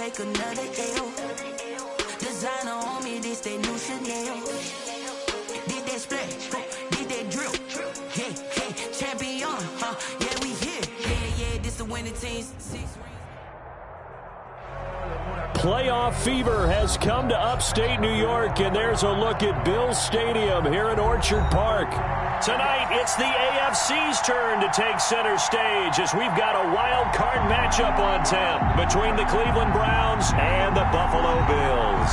take another L. Designer on me, this that new Chanel. Did that splash, did that drill. Yeah, champion, yeah, we here. Yeah, this the winning team. Playoff fever has come to upstate New York, and there's a look at Bills Stadium here in Orchard Park. Tonight, it's the AFC's turn to take center stage as we've got a wild card matchup on tap between the Cleveland Browns and the Buffalo Bills.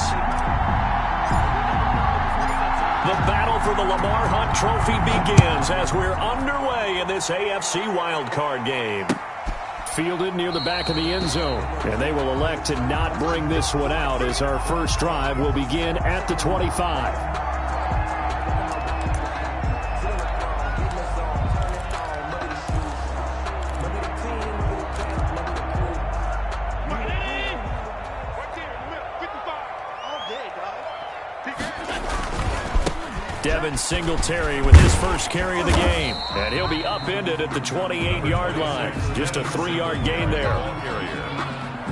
The battle for the Lamar Hunt Trophy begins as we're underway in this AFC wildcard game. Fielded near the back of the end zone, and they will elect to not bring this one out as our first drive will begin at the 25. Devin Singletary with his first carry of the game. And he'll be upended at the 28-yard line. Just a 3-yard gain there.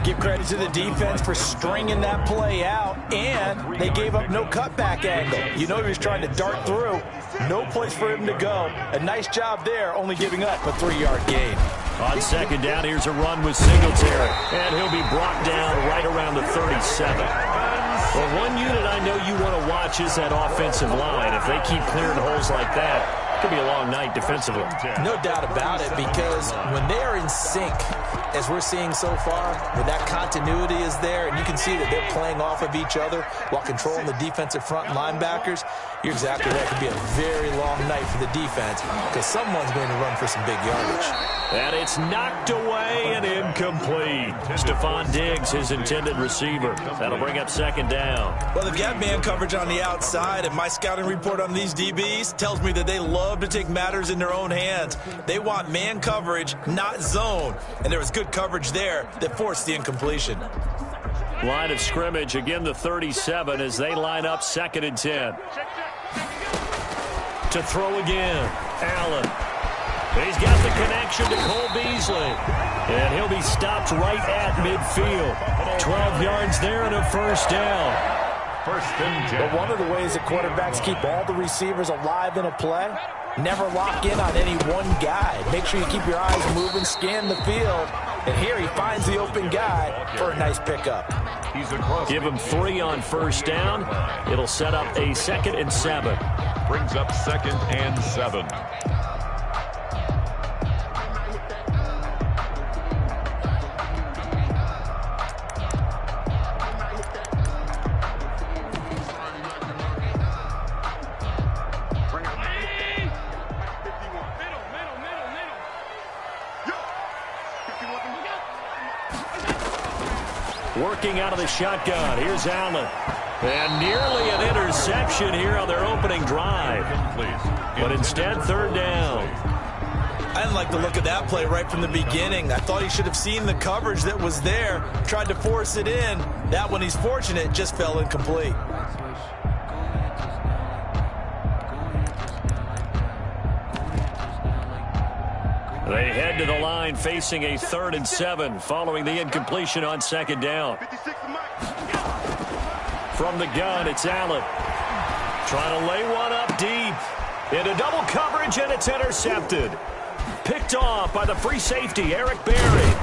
Give credit to the defense for stringing that play out, and they gave up no cutback angle. You know he was trying to dart through. No place for him to go. A nice job there, only giving up a 3-yard gain. On second down, here's a run with Singletary. And he'll be brought down right around the 37. Well, one unit I know you want to watch is that offensive line. If they keep clearing holes like that, it could be a long night defensively. No doubt about it, because when they are in sync, as we're seeing so far, when that continuity is there, and you can see that they're playing off of each other while controlling the defensive front linebackers, you're exactly right. It could be a very long night for the defense because someone's going to run for some big yardage. And it's knocked away and incomplete. Stephon Diggs, his intended receiver. That'll bring up second down. Well, they've got man coverage on the outside, and my scouting report on these DBs tells me that they love to take matters in their own hands. They want man coverage, not zone. And there was good coverage there that forced the incompletion. Line of scrimmage, again the 37 as they line up 2nd and 10. To throw again, Allen. He's got the connection to Cole Beasley. And he'll be stopped right at midfield. 12 yards there and a first down. First and 10. But one of the ways that quarterbacks keep all the receivers alive in a play, never lock in on any one guy. Make sure you keep your eyes moving, scan the field. And here he finds the open guy for a nice pickup. Give him 3 on first down. It'll set up a 2nd and 7. Brings up 2nd and 7. Working out of the shotgun. Here's Allen. And nearly an interception here on their opening drive. But instead, 3rd down. I didn't like the look of that play right from the beginning. I thought he should have seen the coverage that was there, tried to force it in. That one, he's fortunate, just fell incomplete. They head to the line facing a 3rd and 7 following the incompletion on 2nd down. From the gun, it's Allen. Trying to lay one up deep. Into double coverage, and it's intercepted. Picked off by the free safety, Eric Berry.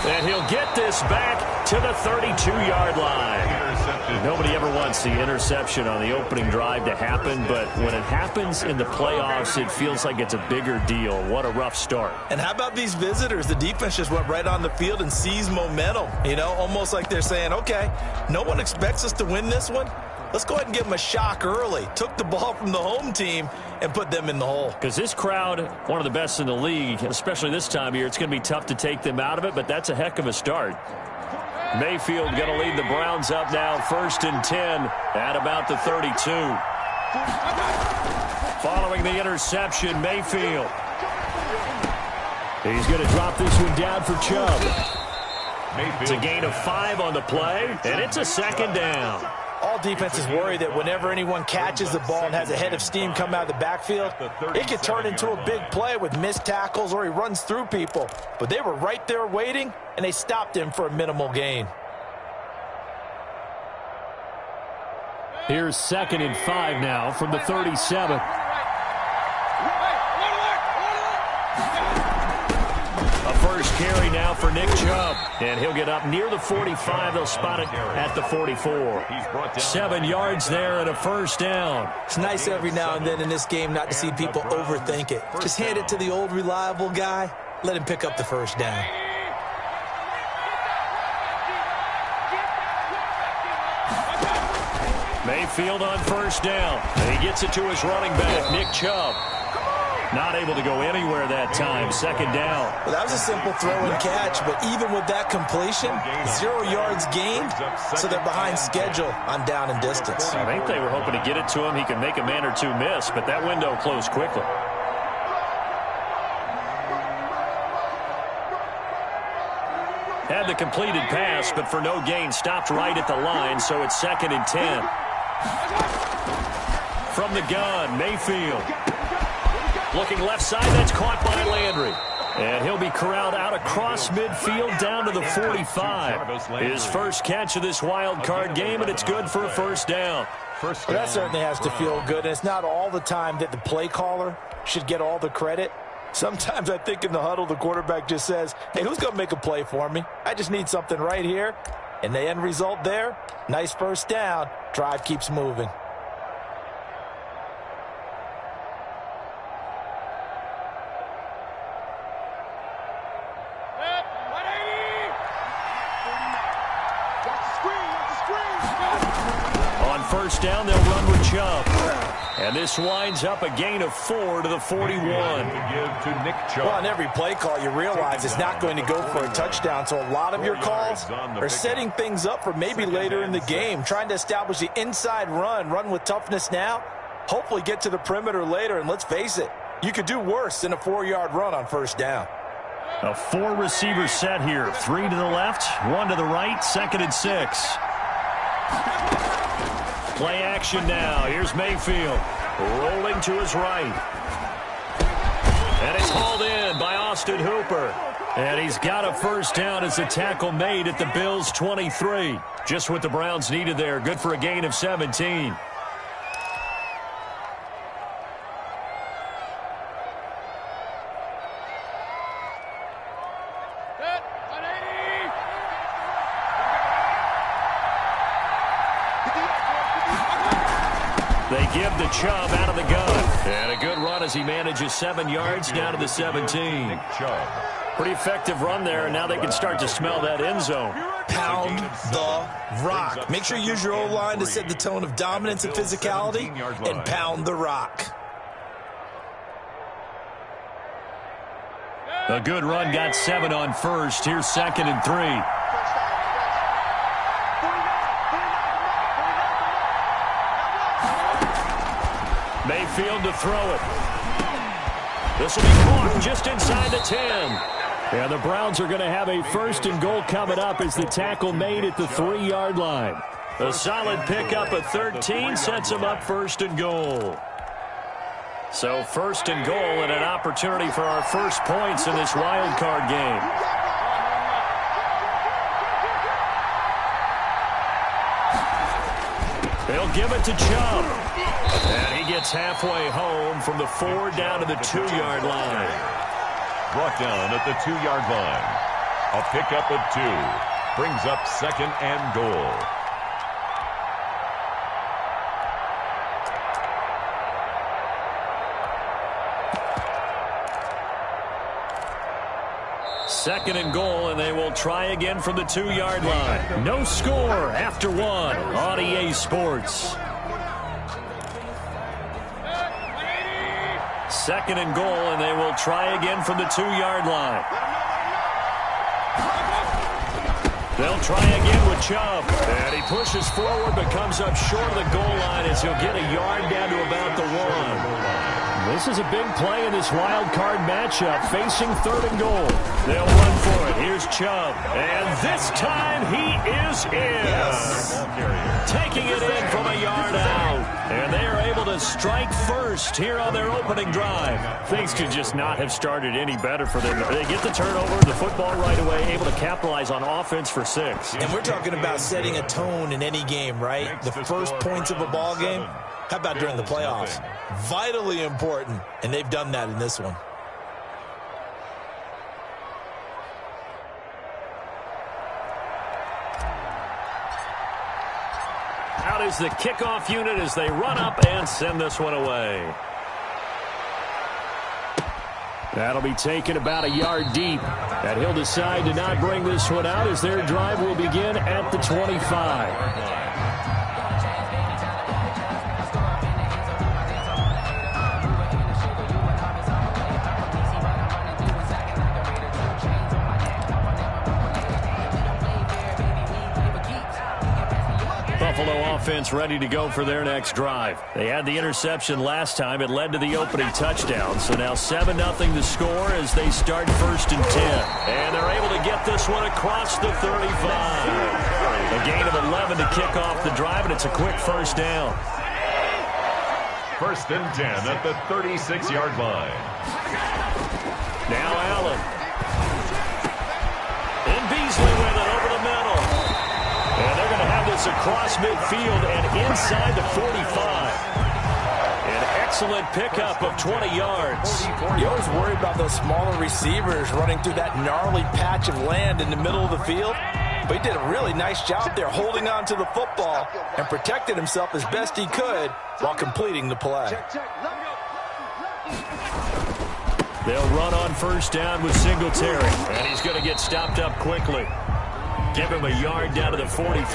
And he'll get this back to the 32-yard line. Nobody ever wants the interception on the opening drive to happen, but when it happens in the playoffs, it feels like it's a bigger deal. What a rough start. And how about these visitors? The defense just went right on the field and seized momentum. You know, almost like they're saying, okay, no one expects us to win this one. Let's go ahead and give them a shock early. Took the ball from the home team and put them in the hole. Because this crowd, one of the best in the league, especially this time of year, it's going to be tough to take them out of it, but that's a heck of a start. Mayfield going to lead the Browns up now, 1st and 10 at about the 32. Following the interception, Mayfield. He's going to drop this one down for Chubb. It's a gain of 5 on the play, and it's a 2nd down. All defenses worry that whenever anyone catches the ball and has a head of steam come out of the backfield, it could turn into a big play with missed tackles or he runs through people. But they were right there waiting, and they stopped him for a minimal gain. Here's 2nd and 5 now from the 37. A first carry now for Nick Chubb. And he'll get up near the 45. They'll spot it at the 44. 7 yards there and a first down. It's nice every now and then in this game not to see people overthink it. Just hand it to the old reliable guy. Let him pick up the first down. Mayfield on first down. And he gets it to his running back, Nick Chubb. Not able to go anywhere that time. 2nd down. Well, that was a simple throw and catch, but even with that completion, 0 yards gained, so they're behind schedule on down and distance. I think they were hoping to get it to him. He could make a man or two miss, but that window closed quickly. Had the completed pass, but for no gain, stopped right at the line, so it's 2nd and 10. From the gun, Mayfield. Looking left side, that's caught by Landry. And he'll be corralled out across midfield down to the 45. His first catch of this wild card game, and it's good for a first down. Well, that certainly has to feel good, and it's not all the time that the play caller should get all the credit. Sometimes I think in the huddle, the quarterback just says, hey, who's going to make a play for me? I just need something right here. And the end result there, nice first down. Drive keeps moving. On first down, they'll run with Chubb. And this winds up a gain of 4 to the 41. Well, on every play call, you realize it's not going to go for a touchdown. So a lot of your calls are setting things up for maybe later in the game, trying to establish the inside run with toughness now, hopefully get to the perimeter later. And let's face it, you could do worse than a 4-yard run on first down. A 4-receiver set here. 3 to the left, 1 to the right, 2nd and 6. Play action now. Here's Mayfield. Rolling to his right. And it's hauled in by Austin Hooper. And he's got a first down as the tackle made at the Bills' 23. Just what the Browns needed there. Good for a gain of 17. They give the Chubb out of the gun. And a good run as he manages 7 yards down to the 17. Pretty effective run there, and now they can start to smell that end zone. Pound the rock. Make sure you use your O-line to set the tone of dominance and physicality, and pound the rock. A good run, got 7 on first. Here's 2nd and 3. Mayfield to throw it. This will be caught just inside the 10. And the Browns are going to have a 1st and goal coming up as the tackle made at the 3-yard line. A solid pickup of 13 sets them up 1st and goal. So 1st and goal and an opportunity for our first points in this wild card game. They'll give it to Chubb. And he gets halfway home from the 4 down to the 2-yard line. Brought down at the 2-yard line. A pickup of 2. Brings up 2nd and goal. Second and goal, and they will try again from the 2-yard line. No score after 1 on EA Sports. Second and goal, and they will try again from the 2-yard line. They'll try again with Chubb. And he pushes forward but comes up short of the goal line as he'll get a yard down to about the 1. This is a big play in this wild card matchup, facing 3rd and goal. They'll run for it. Here's Chubb. And this time he is in. Yes. Taking it in from a yard out. And they are able to strike first here on their opening drive. Things could just not have started any better for them. They get the turnover, the football right away, able to capitalize on offense for 6. And we're talking about setting a tone in any game, right? The first points of a ball game. How about during the playoffs? Vitally important, and they've done that in this one. Out is the kickoff unit as they run up and send this one away. That'll be taken about a yard deep. And he'll decide to not bring this one out as their drive will begin at the 25. Buffalo offense ready to go for their next drive. They had the interception last time. It led to the opening touchdown. So now 7-0 to score as they start 1st and 10. And they're able to get this one across the 35. A gain of 11 to kick off the drive, and it's a quick 1st down. 1st and 10 at the 36-yard line. Now Allen. And Beasley with it over the middle. And they're going to have this across midfield and inside the 45. An excellent pickup of 20 yards. You always worry about those smaller receivers running through that gnarly patch of land in the middle of the field. But he did a really nice job there holding on to the football and protected himself as best he could while completing the play. They'll run on 1st down with Singletary. And he's going to get stopped up quickly. Give him a yard down to the 43.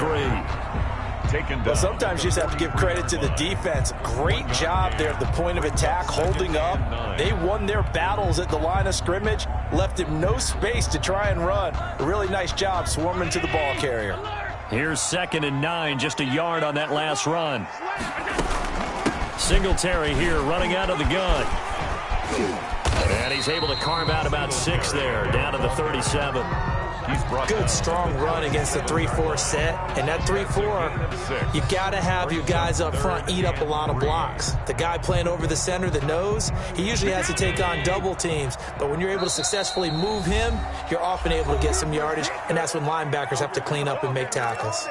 Well, sometimes you just have to give credit to the defense. Great job there at the point of attack, holding up. They won their battles at the line of scrimmage, left him no space to try and run. A really nice job swarming to the ball carrier. Here's 2nd and 9, just a yard on that last run. Singletary here running out of the gun. And he's able to carve out about 6 there, down to the 37. Good, strong run against the 3-4 set. And that 3-4, you got to have your guys up front eat up a lot of blocks. The guy playing over the center, the nose, he usually has to take on double teams. But when you're able to successfully move him, you're often able to get some yardage, and that's when linebackers have to clean up and make tackles.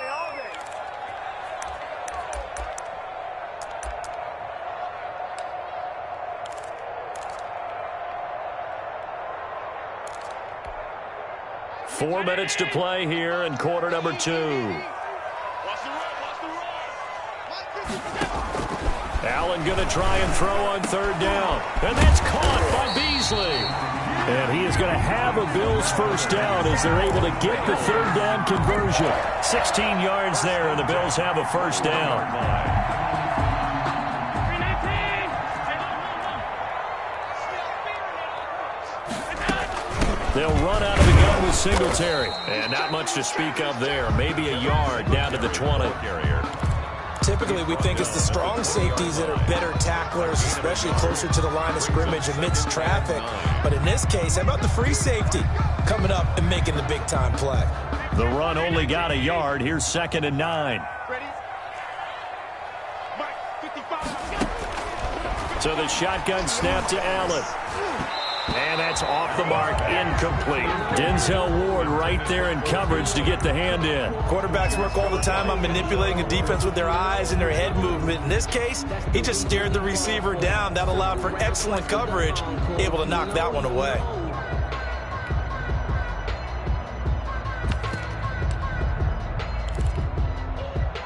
Four minutes to play here in quarter number 2. Allen going to try and throw on 3rd down. And that's caught by Beasley. And he is going to have a Bills 1st down as they're able to get the 3rd down conversion. 16 yards there, and the Bills have a 1st down. They'll run out of the gun with Singletary. And not much to speak of there. Maybe a yard down to the 20. Typically, we think it's the strong safeties that are better tacklers, especially closer to the line of scrimmage amidst traffic. But in this case, how about the free safety coming up and making the big-time play? The run only got a yard. Here's 2nd and 9. So the shotgun snap to Allen. And that's off the mark, incomplete. Denzel Ward right there in coverage to get the hand in. Quarterbacks work all the time on manipulating a defense with their eyes and their head movement. In this case, he just stared the receiver down. That allowed for excellent coverage, able to knock that one away.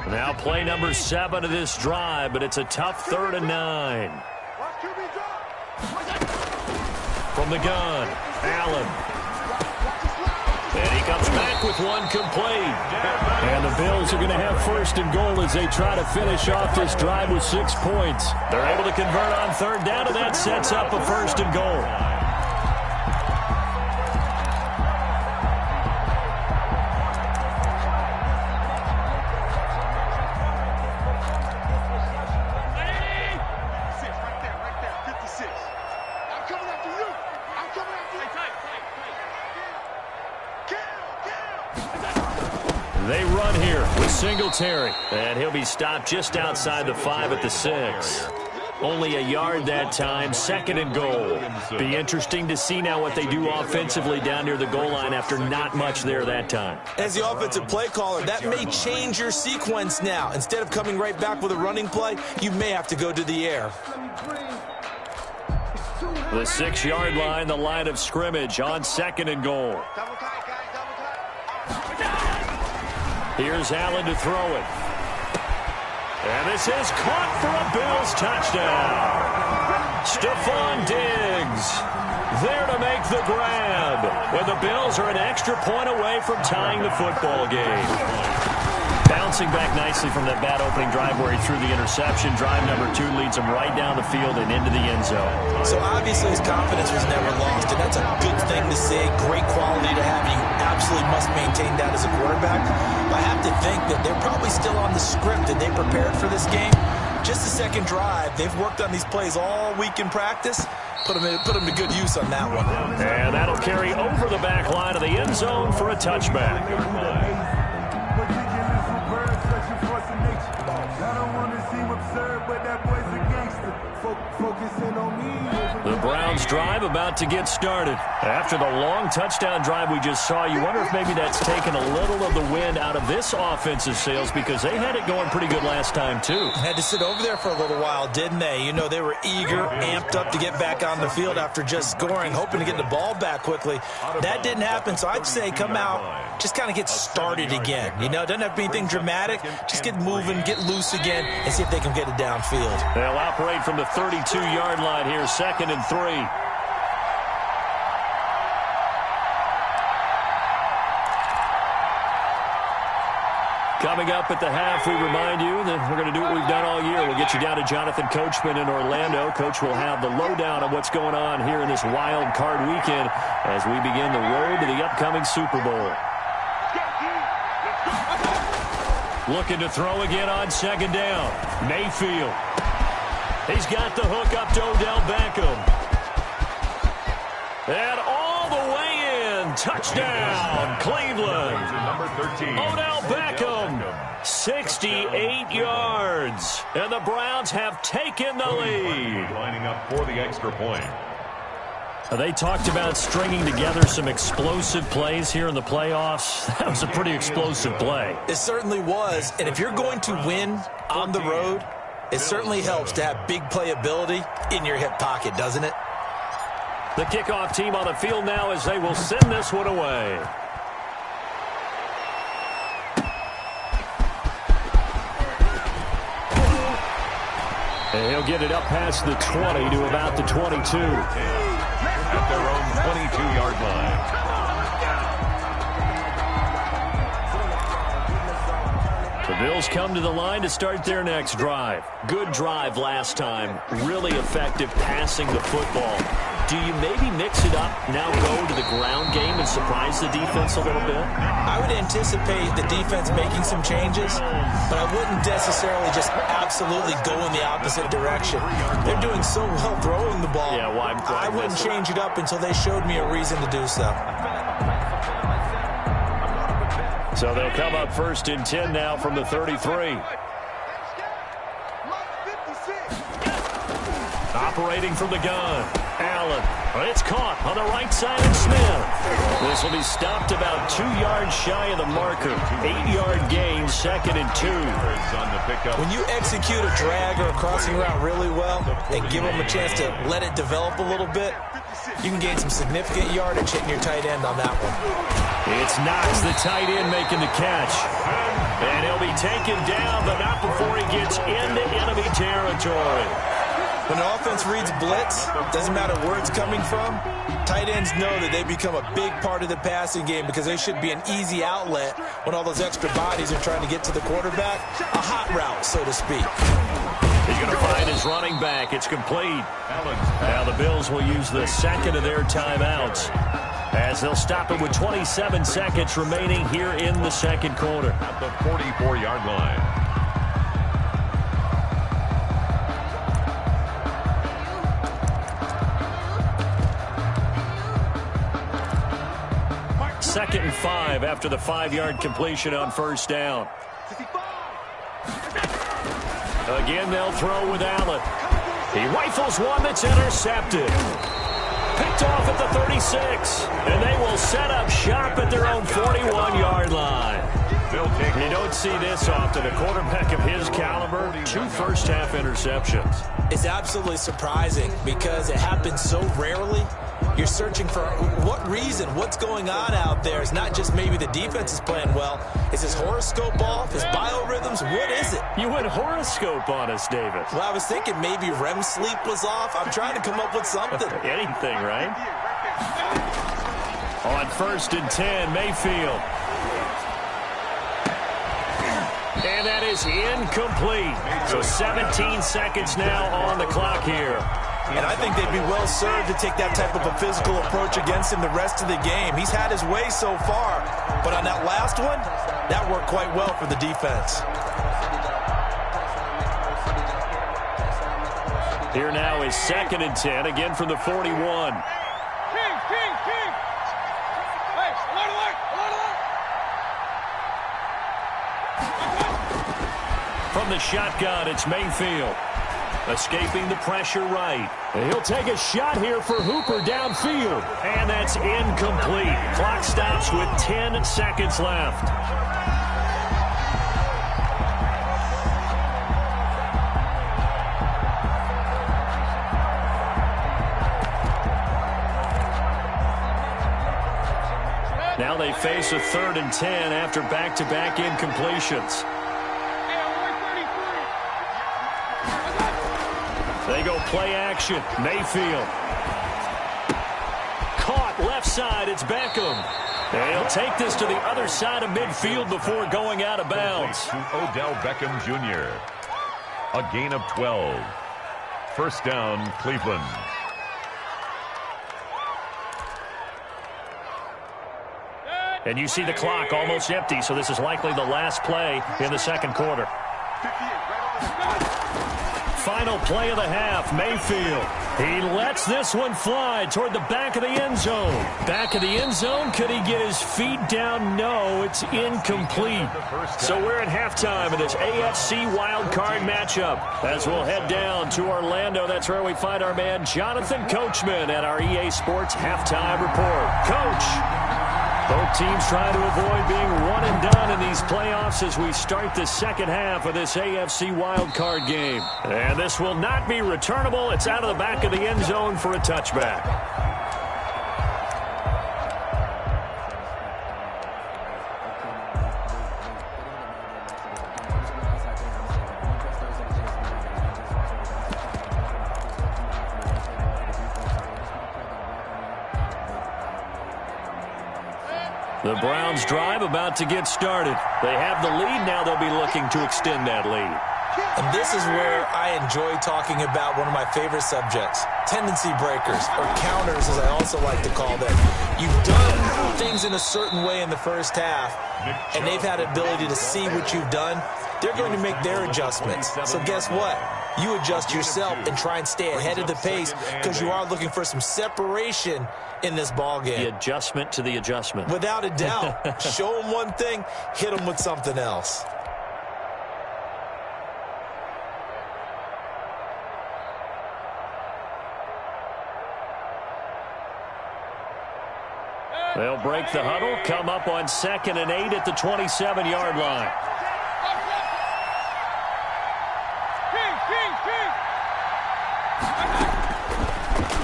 Now play number 7 of this drive, but it's a tough 3rd and 9. From the gun, Allen. And he comes back with one complete. And the Bills are going to have 1st and goal as they try to finish off this drive with 6 points. They're able to convert on 3rd down, and that sets up a 1st and goal. here with Singletary. And he'll be stopped just outside the 5 at the 6. Only a yard that time, 2nd and goal. Be interesting to see now what they do offensively down near the goal line after not much there that time. As the offensive play caller, that may change your sequence now. Instead of coming right back with a running play, you may have to go to the air. The 6-yard line, the line of scrimmage on 2nd and goal. Here's Allen to throw it. And this is caught for a Bills touchdown. Stephon Diggs there to make the grab. When the Bills are an extra point away from tying the football game. Bouncing back nicely from that bad opening drive where he threw the interception. Drive number 2 leads him right down the field and into the end zone. So obviously his confidence was never lost, and that's a good thing to say. Great quality to have. You absolutely must maintain that as a quarterback. But I have to think that they're probably still on the script that they prepared for this game. Just the second drive. They've worked on these plays all week in practice. Put them to good use on that one. And that'll carry over the back line of the end zone for a touchback. The Browns drive about to get started. After the long touchdown drive we just saw, you wonder if maybe that's taken a little of the wind out of this offensive sails because they had it going pretty good last time too. Had to sit over there for a little while, didn't they? You know, they were eager, amped up to get back on the field after just scoring, hoping to get the ball back quickly. That didn't happen, so I'd say come out, just kind of get started again. You know, it doesn't have to be anything dramatic. Just get moving, get loose again, and see if they can get it downfield. They'll operate from the 32-yard line here, 2nd and 3. Coming up at the half, we remind you that we're going to do what we've done all year. We'll get you down to Jonathan Coachman in Orlando. Coach will have the lowdown on what's going on here in this wild card weekend as we begin the road to the upcoming Super Bowl. Looking to throw again on 2nd down. Mayfield. He's got the hook up to Odell Beckham. And all the way in. Touchdown, Cleveland. Number 13. Odell Beckham, 68 yards. And the Browns have taken the lead. Lining up for the extra point. They talked about stringing together some explosive plays here in the playoffs. That was a pretty explosive play. It certainly was. And if you're going to win on the road, it certainly helps to have big playability in your hip pocket, doesn't it? The kickoff team on the field now as they will send this one away. And he'll get it up past the 20 to about the 22. At their own 22-yard line. The Bills come to the line to start their next drive. Good drive last time. Really effective passing the football. Do you maybe mix it up, now go to the ground game and surprise the defense a little bit? I would anticipate the defense making some changes, but I wouldn't necessarily just absolutely go in the opposite direction. They're doing so well throwing the ball. Yeah, why I wouldn't change it up until they showed me a reason to do so. So they'll come up 1st and 10 now from the 33. Operating from the gun. Allen. It's caught on the right side of Smith. This will be stopped about 2 yards shy of the marker. 8-yard gain, 2nd and 2. When you execute a drag or a crossing route really well and give them a chance to let it develop a little bit, you can gain some significant yardage hitting your tight end on that one. It's Knox, the tight end, making the catch. And he'll be taken down, but not before he gets into enemy territory. When an offense reads blitz, doesn't matter where it's coming from, tight ends know that they become a big part of the passing game because they should be an easy outlet when all those extra bodies are trying to get to the quarterback. A hot route, so to speak. He's going to find his running back. It's complete. Now the Bills will use the second of their timeouts as they'll stop it with 27 seconds remaining here in the second quarter. At the 44-yard line. Second and 5 after the 5-yard completion on 1st down. Again, they'll throw with Allen. He rifles one that's intercepted. Picked off at the 36. And they will set up shop at their own 41-yard line. You don't see this often. A quarterback of his caliber, 2 first-half interceptions. It's absolutely surprising because it happens so rarely. You're searching for what reason, what's going on out there. It's not just maybe the defense is playing well. Is his horoscope off? His biorhythms? What is it? You went horoscope on us, David. Well, I was thinking maybe REM sleep was off. I'm trying to come up with something. Anything, right? On 1st and 10, Mayfield. And that is incomplete. So 17 seconds now on the clock here. And I think they'd be well served to take that type of a physical approach against him the rest of the game. He's had his way so far. But on that last one, that worked quite well for the defense. Here now is 2nd and 10, again from the 41. From the shotgun, it's Mayfield. Escaping the pressure right. And he'll take a shot here for Hooper downfield. And that's incomplete. Clock stops with 10 seconds left. Now they face a 3rd and 10 after back-to-back incompletions. They go play action. Mayfield. Caught left side. It's Beckham. And he'll take this to the other side of midfield before going out of bounds. To Odell Beckham Jr. A gain of 12. First down, Cleveland. And you see the clock almost empty, so this is likely the last play in the second quarter. Final play of the half, Mayfield. He lets this one fly toward the back of the end zone. Back of the end zone, could he get his feet down? No, it's incomplete. So we're at halftime of this AFC wildcard matchup. As we'll head down to Orlando, that's where we find our man Jonathan Coachman at our EA Sports Halftime Report. Coach, both teams trying to avoid being one and done in these playoffs as we start the second half of this AFC wildcard game. And this will not be returnable. It's out of the back of the end zone for a touchback. The Browns drive about to get started. They have the lead. Now they'll be looking to extend that lead. And this is where I enjoy talking about one of my favorite subjects, tendency breakers, or counters as I also like to call them. You've done things in a certain way in the first half, and they've had ability to see what you've done. They're going to make their adjustments. So guess what? You adjust yourself and try and stay ahead of the pace because you are looking for some separation in this ball game. The adjustment to the adjustment. Without a doubt. Show them one thing, hit them with something else. They'll break the huddle, come up on 2nd and 8 at the 27-yard line.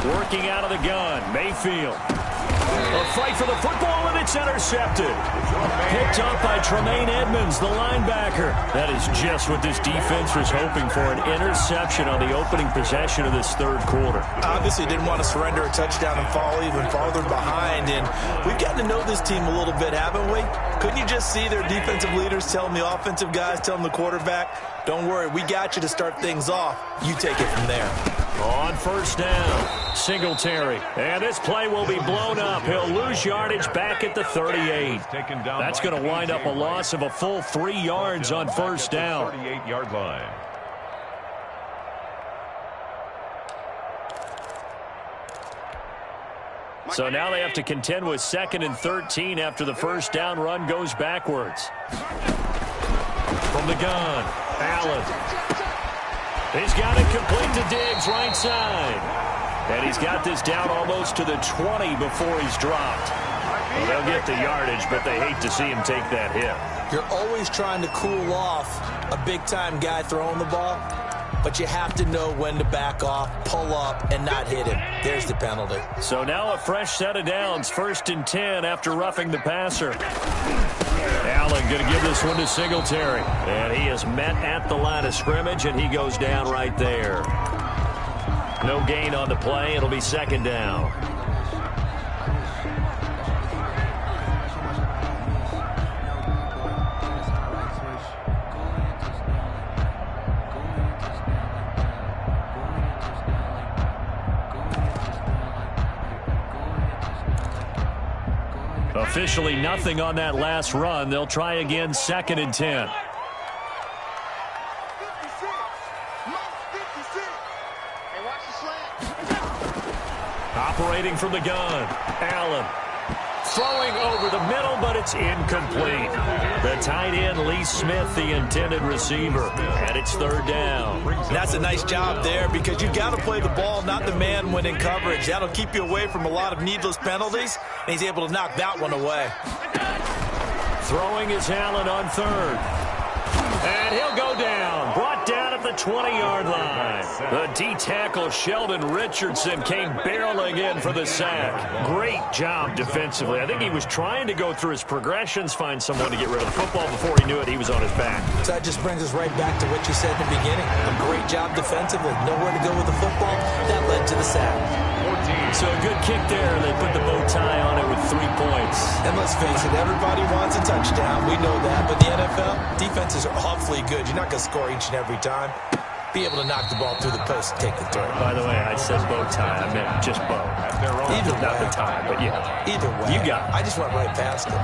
Working out of the gun, Mayfield. A fight for the football, and it's intercepted. Picked up by Tremaine Edmonds, the linebacker. That is just what this defense was hoping for, an interception on the opening possession of this third quarter. Obviously didn't want to surrender a touchdown and fall even farther behind, and we've gotten to know this team a little bit, haven't we? Couldn't you just see their defensive leaders telling the offensive guys, telling the quarterback, don't worry, we got you to start things off. You take it from there. On first down, Singletary. And this play will be blown up. He'll lose yardage back at the 38. That's going to wind up a loss of a full 3 yards on first down. 38-yard line. So now they have to contend with 2nd and 13 after the first down run goes backwards. From the gun, Allen. He's got it complete to Diggs, right side. And he's got this down almost to the 20 before he's dropped. Well, they'll get the yardage, but they hate to see him take that hit. You're always trying to cool off a big-time guy throwing the ball, but you have to know when to back off, pull up, and not hit him. There's the penalty. So now a fresh set of downs, 1st and 10 after roughing the passer. Allen going to give this one to Singletary. And he is met at the line of scrimmage, and he goes down right there. No gain on the play. It'll be 2nd down. Officially nothing on that last run. They'll try again, 2nd and 10. Operating from the gun, Allen. Throwing over the middle, but it's incomplete. The tight end, Lee Smith, the intended receiver. And it's 3rd down. That's a nice job there because you've got to play the ball, not the man when in coverage. That'll keep you away from a lot of needless penalties, and he's able to knock that one away. Throwing is Allen on 3rd. And he'll go down. Brought down at the 20-yard line. The D-tackle, Sheldon Richardson, came barreling in for the sack. Great job defensively. I think he was trying to go through his progressions, find someone to get rid of the football. Before he knew it, he was on his back. So that just brings us right back to what you said in the beginning. A great job defensively. Nowhere to go with the football. That led to the sack. So a good kick there. They put the bow tie on it with 3 points. And let's face it, everybody wants a touchdown. We know that. But the NFL, defenses are awfully good. You're not going to score each and every time. Be able to knock the ball through the post and take the throw. By the way, I said bow tie. I meant just bow. Either way. Not the tie, but yeah. Either way. You got it. I just went right past him.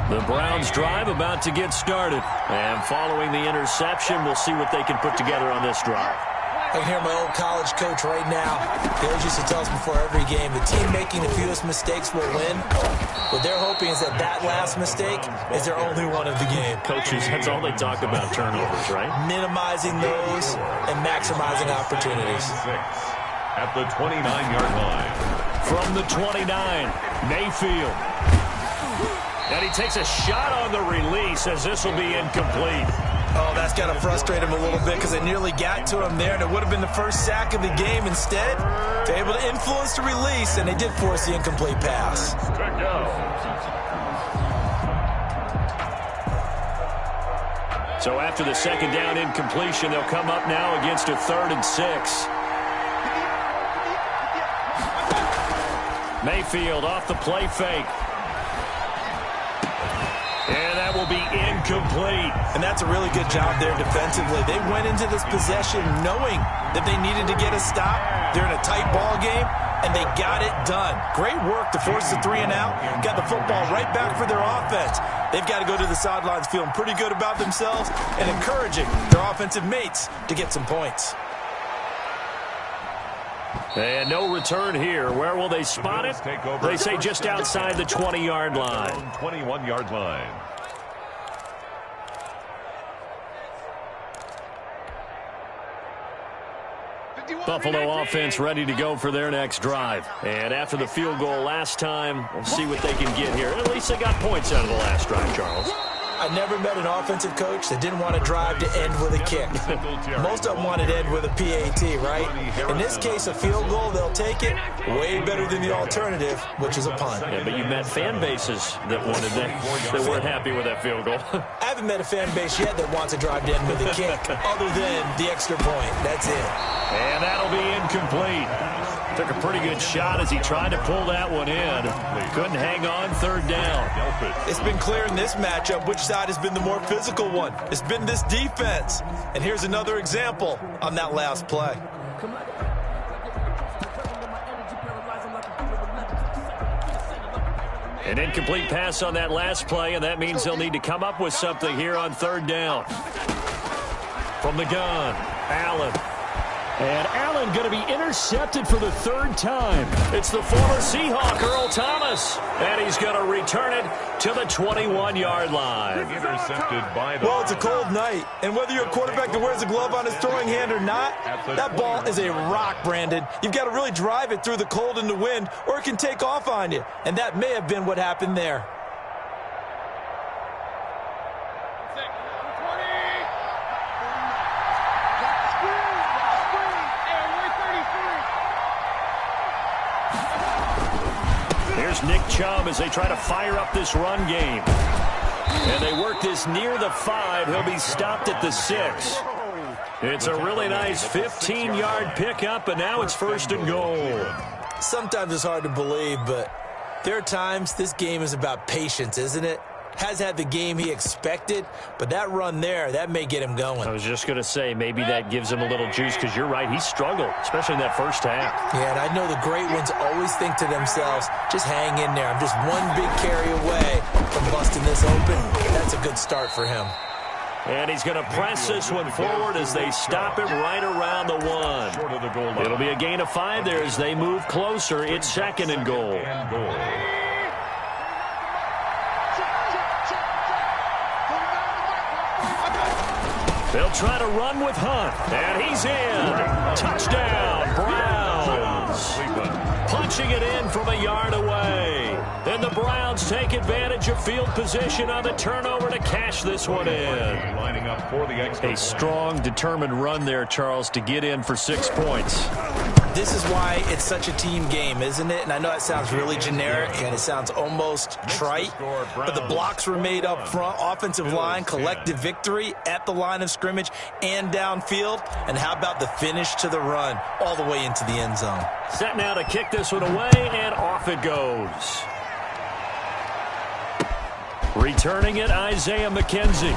The Browns drive about to get started. And following the interception, we'll see what they can put together on this drive. I can hear my old college coach right now. He always used to tell us before every game, the team making the fewest mistakes will win. What they're hoping is that that last mistake is their only one of the game. Coaches, that's all they talk about, turnovers, right? Minimizing those and maximizing opportunities. At the 29-yard line. From the 29, Mayfield. And he takes a shot on the release as this will be incomplete. Oh, that's got to frustrate him a little bit because they nearly got to him there, and it would have been the first sack of the game. Instead, they're able to influence the release, and they did force the incomplete pass. So after the 2nd down incompletion, they'll come up now against a 3rd and 6. Mayfield off the play fake. And that will be incomplete. And that's a really good job there defensively. They went into this possession knowing that they needed to get a stop. They're in a tight ball game, and they got it done. Great work to force the 3 and out. Got the football right back for their offense. They've got to go to the sidelines feeling pretty good about themselves and encouraging their offensive mates to get some points. And no return here. Where will they spot it? They say just outside the 20-yard line. 21-yard line. Buffalo offense ready to go for their next drive. And after the field goal last time, we'll see what they can get here. At least they got points out of the last drive, Charles. I never met an offensive coach that didn't want to drive to end with a kick. Most of them wanted to end with a PAT, right? In this case, a field goal, they'll take it. Way better than the alternative, which is a punt. Yeah, but you met fan bases that wanted that weren't happy with that field goal. I haven't met a fan base yet that wants to drive to end with a kick, other than the extra point. That's it. And that'll be incomplete. Took a pretty good shot as he tried to pull that one in. Couldn't hang on, 3rd down. It's been clear in this matchup which side has been the more physical one. It's been this defense. And here's another example on that last play. An incomplete pass on that last play, and that means they'll need to come up with something here on 3rd down. From the gun, Allen. And Allen going to be intercepted for the third time. It's the former Seahawk, Earl Thomas. And he's going to return it to the 21-yard line. Intercepted by the... Well, it's a cold night, and whether you're a quarterback that wears a glove on his throwing hand or not, that ball is a rock, Brandon. You've got to really drive it through the cold and the wind, or it can take off on you. And that may have been what happened there. Here's Nick Chubb as they try to fire up this run game. And they work this near the 5. He'll be stopped at the 6. It's a really nice 15-yard pickup, and now it's first and goal. Sometimes it's hard to believe, but there are times this game is about patience, isn't it? Has had the game he expected, but that run there, that may get him going. I was just going to say, maybe that gives him a little juice, because you're right, he struggled, especially in that first half. Yeah, and I know the great ones always think to themselves, just hang in there. I'm just one big carry away from busting this open. That's a good start for him. And he's going to press this one forward as they stop him right around the 1. Short of the goal line. It'll be a gain of 5 there as they move closer. It's second and goal. They'll try to run with Hunt, and he's in. Touchdown, Browns. Punching it in from a yard away. And the Browns take advantage of field position on the turnover to cash this one in. Lining up for the extra A strong, determined run there, Charles, to get in for 6 points. This is why it's such a team game, isn't it? And I know it sounds really generic and it sounds almost trite, but the blocks were made up front, offensive line, collective victory at the line of scrimmage and downfield. And how about the finish to the run all the way into the end zone? Set now to kick this one away, and off it goes. Returning it, Isaiah McKenzie.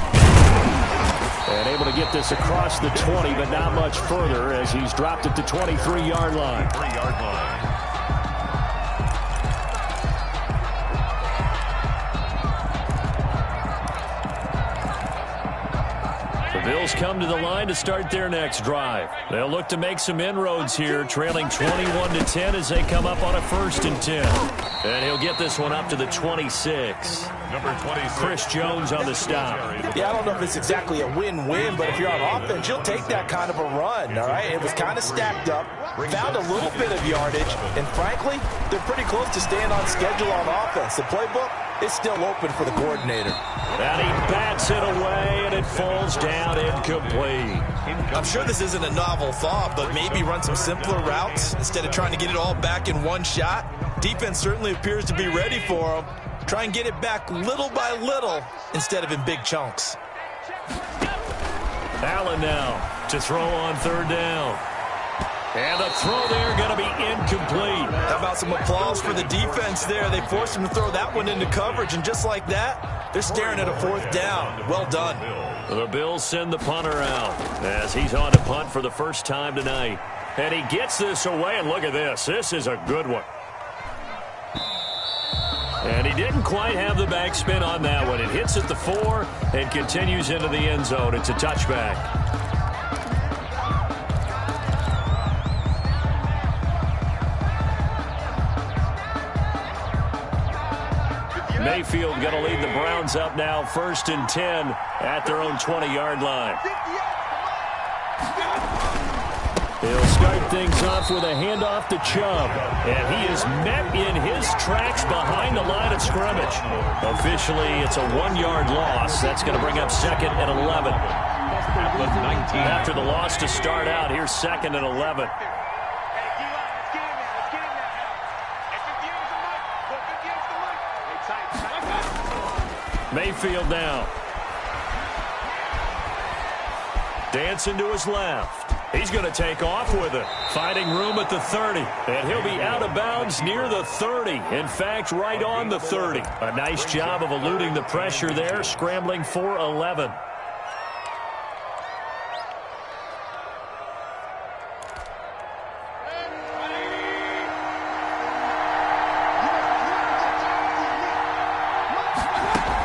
And able to get this across the 20, but not much further as he's dropped it to 23-yard line. 3-yard line. The Bills come to the line to start their next drive. They'll look to make some inroads here, trailing 21-10 as they come up on a 1st and 10. And he'll get this one up to the 26. Number 26. Chris Jones on the stop. Yeah, I don't know if it's exactly a win-win, but if you're on offense, you'll take that kind of a run, all right? It was kind of stacked up, found a little bit of yardage, and frankly, they're pretty close to staying on schedule on offense. The playbook is still open for the coordinator. And he bats it away, and it falls down incomplete. I'm sure this isn't a novel thought, but maybe run some simpler routes instead of trying to get it all back in one shot. Defense certainly appears to be ready for him. Try and get it back little by little instead of in big chunks. Allen now to throw on 3rd down. And the throw there going to be incomplete. How about some applause for the defense there? They forced him to throw that one into coverage, and just like that, they're staring at a 4th down. Well done. The Bills send the punter out as he's on to punt for the first time tonight. And he gets this away, and look at this. This is a good one. And he didn't quite have the backspin on that one. It hits at the 4 and continues into the end zone. It's a touchback. Mayfield going to lead the Browns up now, 1st and 10 at their own 20-yard line. He'll start things off with a handoff to Chubb. And he is met in his tracks behind the line of scrimmage. Officially, it's a 1-yard loss. That's going to bring up 2nd and 11. After the loss to start out, here's 2nd and 11. Mayfield now. Dancing to his left. He's going to take off with it. Finding room at the 30. And he'll be out of bounds near the 30. In fact, right on the 30. A nice job of eluding the pressure there, scrambling for 11.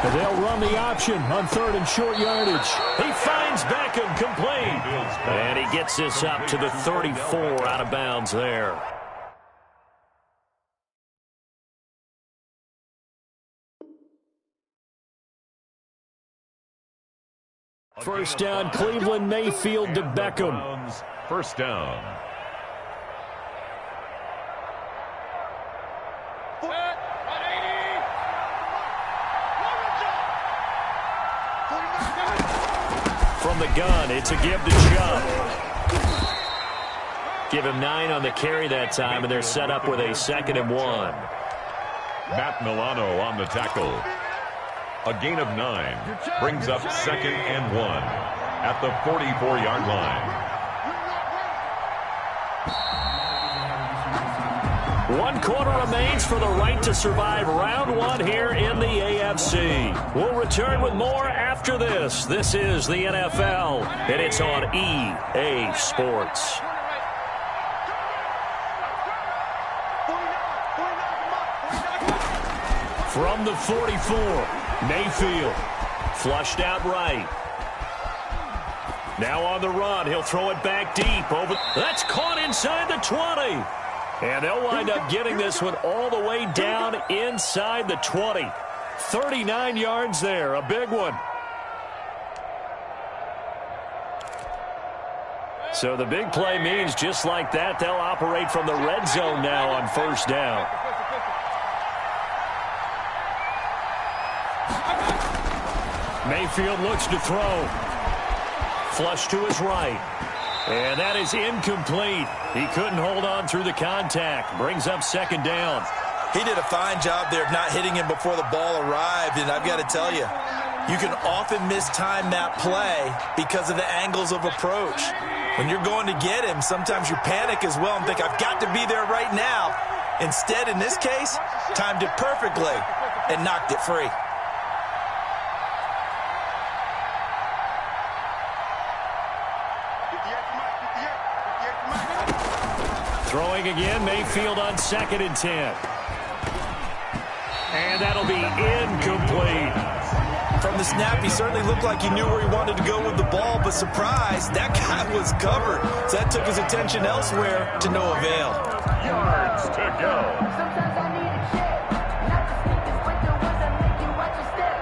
And they'll run the option on 3rd and short yardage. He finds Beckham complete. And he gets this up to the 34 out of bounds there. First down, Cleveland, Mayfield to Beckham. First down. From the gun, it's a give to Chubb. Give him 9 on the carry that time, and they're set up with a 2nd and 1. Matt Milano on the tackle. A gain of 9 brings up 2nd and 1 at the 44-yard line. 1 quarter remains for the right to survive round 1 here in the AFC. We'll return with more after this. This is the NFL, and it's on EA Sports. From the 44, Mayfield flushed out right. Now on the run, he'll throw it back deep. That's caught inside the 20. And they'll wind up getting this one all the way down inside the 20. 39 yards there, a big one. So the big play means just like that, they'll operate from the red zone now on first down. Mayfield looks to throw. Flush to his right. And that is incomplete. He couldn't hold on through the contact. Brings up 2nd down. He did a fine job there of not hitting him before the ball arrived. And I've got to tell you, you can often mistime that play because of the angles of approach. When you're going to get him, sometimes you panic as well and think, I've got to be there right now. Instead, in this case, timed it perfectly and knocked it free. Throwing again, Mayfield on 2nd and 10. And that'll be incomplete. From the snap, he certainly looked like he knew where he wanted to go with the ball, but surprise, that guy was covered. So that took his attention elsewhere to no avail. Yards to go. Sometimes I need a check, not to sneakers, but the ones that make you watch your step.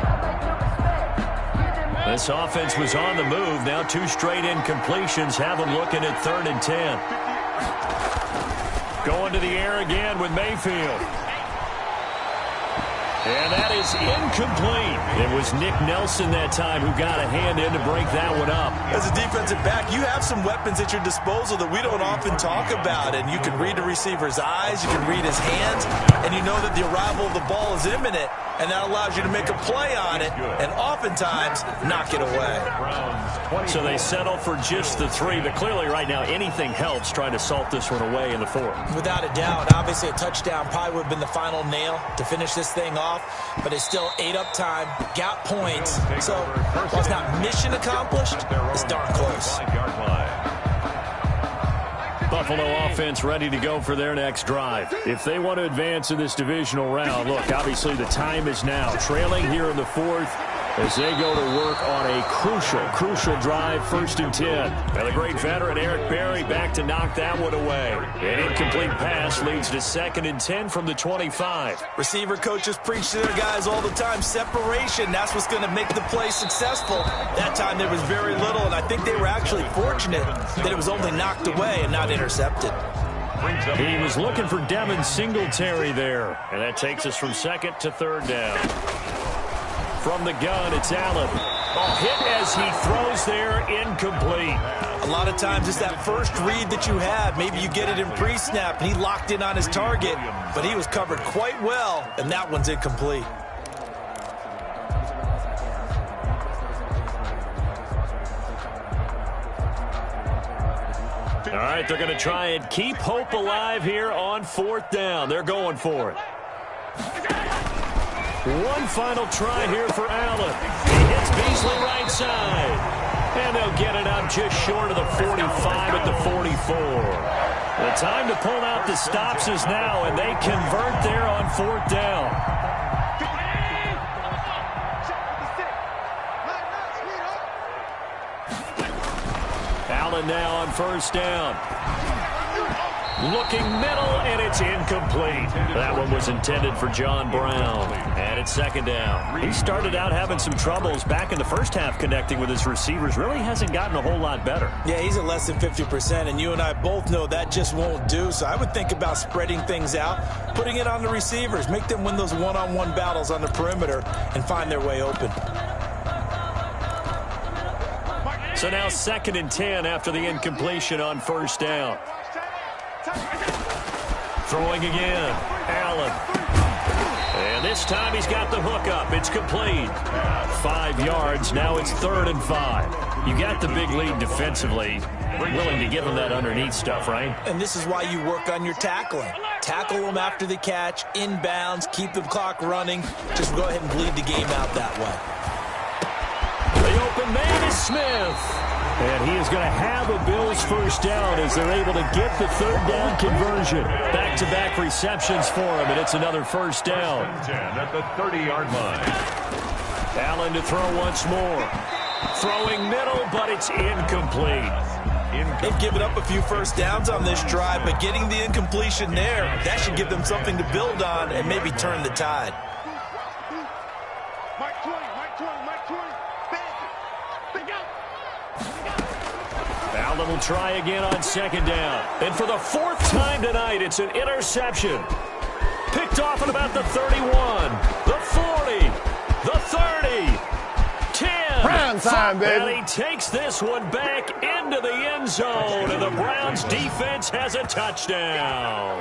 I like your respect. This offense was on the move. Now 2 straight incompletions have them looking at 3rd and 10. Going to the air again with Mayfield. And that is incomplete. It was Nick Nelson that time who got a hand in to break that one up. As a defensive back, you have some weapons at your disposal that we don't often talk about. And you can read the receiver's eyes, you can read his hands, and you know that the arrival of the ball is imminent. And that allows you to make a play on it and oftentimes knock it away. So they settle for just the 3, but clearly right now anything helps trying to salt this one away in the 4th. Without a doubt, obviously a touchdown probably would have been the final nail to finish this thing off, but it's still 8 up time, got points. So while it's not mission accomplished, it's darn close. Buffalo offense ready to go for their next drive. If they want to advance in this divisional round, look, obviously the time is now. Trailing here in the 4th as they go to work on a crucial drive, 1st and 10. Now the great veteran Eric Berry back to knock that one away. An incomplete pass leads to 2nd and 10 from the 25. Receiver coaches preach to their guys all the time. Separation, that's what's going to make the play successful. That time there was very little, and I think they were actually fortunate that it was only knocked away and not intercepted. He was looking for Devin Singletary there, and that takes us from 2nd to 3rd down. From the gun, it's Allen. Hit as he throws there, incomplete. A lot of times it's that first read that you have. Maybe you get it in pre-snap, and he locked in on his target, but he was covered quite well, and that one's incomplete. All right, they're going to try and keep hope alive here on 4th down. They're going for it. One final try here for Allen. He hits Beasley right side. And they'll get it up just short of the 45 at the 44. The time to pull out the stops is now, and they convert there on 4th down. Allen now on first down. Looking middle, and it's incomplete. That one was intended for John Brown. And it's second down. He started out having some troubles back in the first half connecting with his receivers. Really hasn't gotten a whole lot better. Yeah, he's at less than 50%, and you and I both know that just won't do. So I would think about spreading things out, putting it on the receivers, make them win those one-on-one battles on the perimeter, and find their way open. So now 2nd and 10 after the incompletion on first down. Throwing again, Allen. And this time he's got the hook up. It's complete. 5 yards. Now it's 3rd and 5. You got the big lead defensively. Willing to give them that underneath stuff, right? And this is why you work on your tackling. Tackle them after the catch, inbounds, keep the clock running. Just go ahead and bleed the game out that way. The open man is Smith. And he is going to have a Bills first down as they're able to get the 3rd down conversion. Back-to-back receptions for him, and it's another first down. 10 at the 30-yard line. Allen to throw once more. Throwing middle, but it's incomplete. They've given up a few first downs on this drive, but getting the incompletion there, that should give them something to build on and maybe turn the tide. Allen will try again on 2nd down. And for the 4th time tonight, it's an interception. Picked off at about the 31, the 40, the 30, 10. Prime time, baby. And he takes this one back into the end zone, and the Browns defense has a touchdown.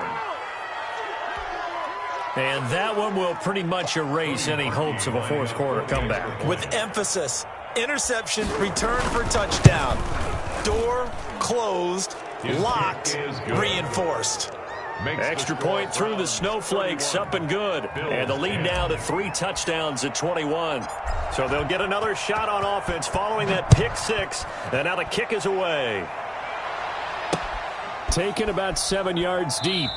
And that one will pretty much erase any hopes of a 4th quarter comeback. With emphasis, interception, return for touchdown. Door closed, locked, reinforced. Extra point through the snowflakes, up and good. And the lead now to 3 touchdowns at 21. So they'll get another shot on offense following that pick 6. And now the kick is away. Taken about 7 yards deep.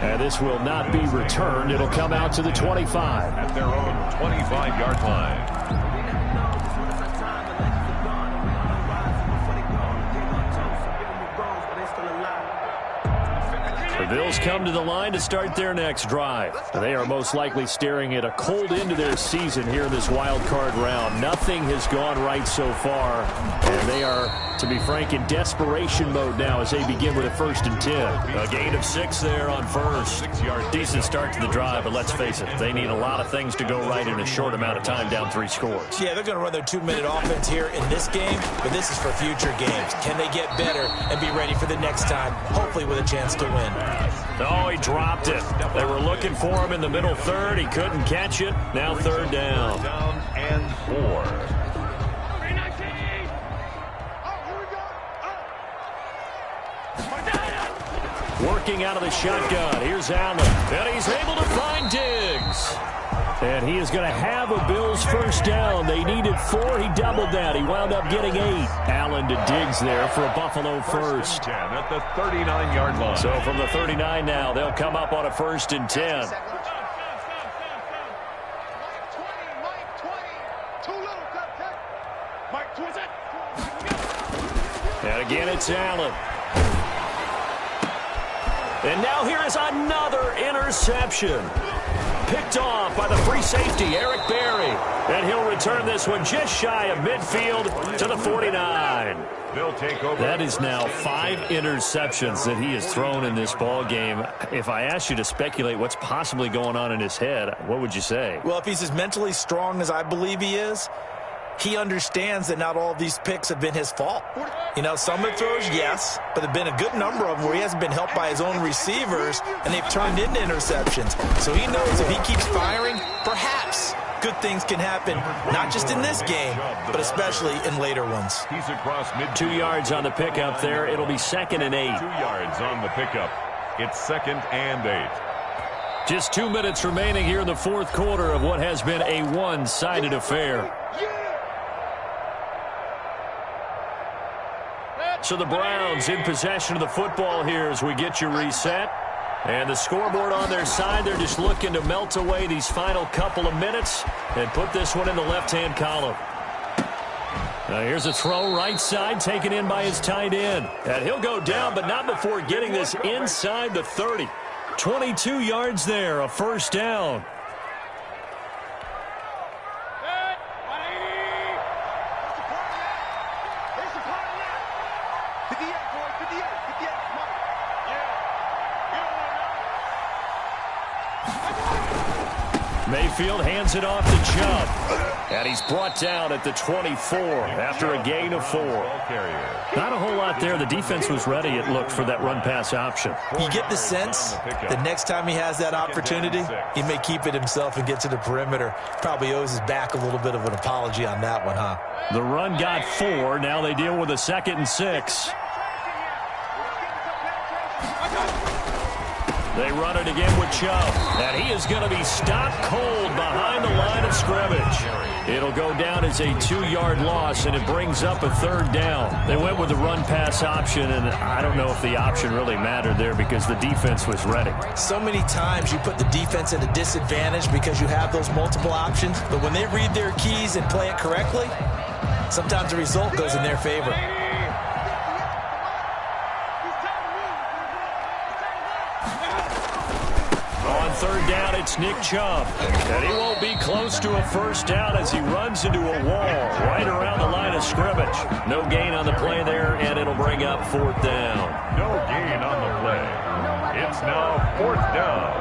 And this will not be returned. It'll come out to the 25. At their own 25-yard line. The Bills come to the line to start their next drive. They are most likely staring at a cold end to their season here in this wild card round. Nothing has gone right so far, and they are, to be frank, in desperation mode now as they begin with a 1st and 10. A gain of 6 there on first. Decent start to the drive, but let's face it, they need a lot of things to go right in a short amount of time, down 3 scores. Yeah, they're going to run their 2-minute offense here in this game, but this is for future games. Can they get better and be ready for the next time, hopefully with a chance to win? Oh, he dropped it. They were looking for him in the middle 3rd. He couldn't catch it. Now 3rd down. Down and 4. Working out of the shotgun. Here's Allen. And he's able to find Diggs. And he is going to have a Bills first down. They needed 4. He doubled that. He wound up getting 8. Allen to Diggs there for a Buffalo first. 10 at the 39-yard line. So from the 39 now, they'll come up on a 1st and 10. And again, it's Allen. And now here is another interception. Picked off by the free safety, Eric Berry. And he'll return this one just shy of midfield to the 49. They'll take over. That is now 5 interceptions that he has thrown in this ball game. If I asked you to speculate what's possibly going on in his head, what would you say? Well, if he's as mentally strong as I believe he is, he understands that not all of these picks have been his fault. You know, some of the throws, yes, but there have been a good number of them where he hasn't been helped by his own receivers, and they've turned into interceptions. So he knows if he keeps firing, perhaps good things can happen, not just in this game, but especially in later ones. He's across mid. 2 yards on the pickup there. It'll be 2nd and 8. 2 yards on the pickup. It's 2nd and 8. Just 2 minutes remaining here in the 4th quarter of what has been a one-sided affair. So the Browns in possession of the football here as we get you reset. And the scoreboard on their side, they're just looking to melt away these final couple of minutes and put this one in the left-hand column. Here's a throw right side, taken in by his tight end. And he'll go down, but not before getting this inside the 30. 22 yards there, a first down. Mayfield hands it off to Chubb. And he's brought down at the 24 after a gain of 4. Not a whole lot there. The defense was ready, it looked, for that run-pass option. You get the sense that next time he has that opportunity, he may keep it himself and get to the perimeter. Probably owes his back a little bit of an apology on that one, huh? The run got 4. Now they deal with a 2nd and 6. They run it again with Chubb. And he is going to be stopped cold behind the line of scrimmage. It'll go down as a 2-yard loss, and it brings up a 3rd down. They went with the run-pass option, and I don't know if the option really mattered there because the defense was ready. So many times you put the defense at a disadvantage because you have those multiple options. But when they read their keys and play it correctly, sometimes the result goes in their favor. On 3rd down, it's Nick Chubb. And he won't be close to a first down as he runs into a wall right around the line of scrimmage. No gain on the play there, and it'll bring up 4th down. No gain on the play. It's now 4th down.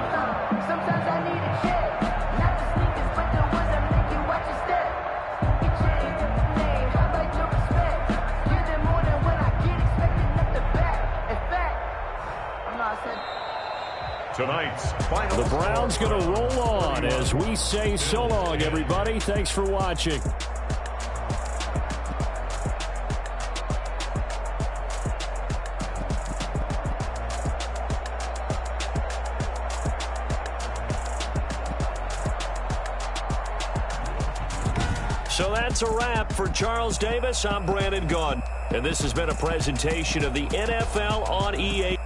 Sometimes I need a check. Not the sneakers, but the ones that make you watch your step. Your chain, name, I like your respect. Give them more than when I get expected at the back. In fact, I'm not saying. Tonight's final. The Browns going to roll on as we say so long, everybody. Thanks for watching. So that's a wrap for Charles Davis. I'm Brandon Gaudin, and this has been a presentation of the NFL on EA.